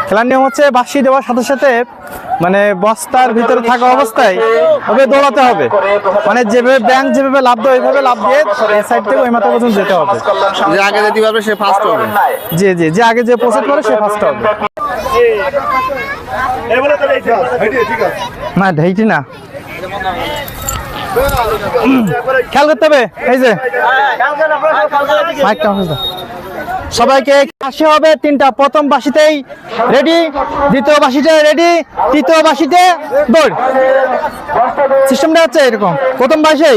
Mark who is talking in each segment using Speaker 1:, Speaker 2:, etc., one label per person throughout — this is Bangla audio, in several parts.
Speaker 1: খেলার নিয়ম হচ্ছে বাঁশি দেওয়ার সাথে সাথে মানে বস্তার ভিতরে থাকা অবস্থায় ওভাবে দৌড়াতে হবে, মানে যেভাবে ব্যাংক যেভাবে লাভ দেয় ওইভাবে লাভ দিয়ে এই সাইড থেকে ওই মাথা পর্যন্ত যেতে হবে।
Speaker 2: যে আগে যেতে পারবে সে ফার্স্ট হবে।
Speaker 1: জি জি, যে আগে যে পৌঁছাতে পারে সে ফার্স্ট হবে। না ঢেইটি না, খেয়াল করতে হবে। এই যে সবাইকে বাঁশি হবে তিনটা, প্রথম বাঁশিতেই রেডি, দ্বিতীয় বাঁশিতে রেডি, তৃতীয় বাঁশিতে দৌড়। সিস্টেমটা হচ্ছে এরকম, প্রথম বাঁশি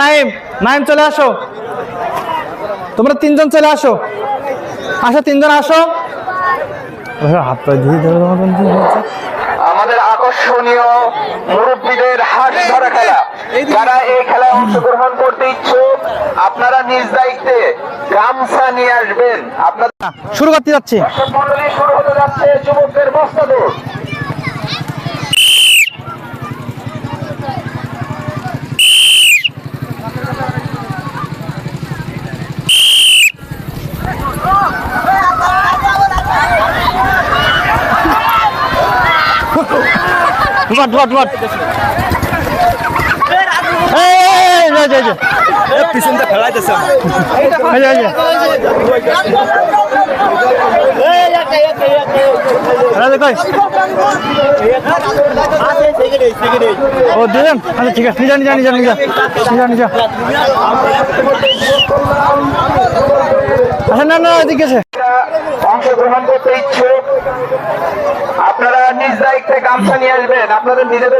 Speaker 1: নাইম, নাইম চলে আসো, তোমরা তিনজন চলে আসো, আসো তিনজন আসো। হাত পায়ে ধুয়ে দেওয়ার মতন
Speaker 3: আমাদের আকর্ষণীয় মুরব্বীদের হাত ধরা খেলা, যারা এই খেলায় অংশগ্রহণ করতে ইচ্ছুক আপনারা নিজ দায়িত্বে গামছা নিয়ে আসবেন। আপনাদের
Speaker 1: শুরু করতে যাচ্ছি।
Speaker 3: মন্ডলী শুরু হতে যাচ্ছে যুবকদের বস্তা দৌড়।
Speaker 2: পিছনটা ফেলাইতেছে।
Speaker 1: ও দিলেন, আচ্ছা ঠিক আছে, নিজা নিজা নিজা নিজা নিজা নিজা। আচ্ছা না না এদিকে আছে।
Speaker 3: অংশগ্রহণ করতে ইচ্ছুক আপনারা নিজ দায়িত্বে গামছা নিয়ে আসবেন। আপনাদের নিজেদের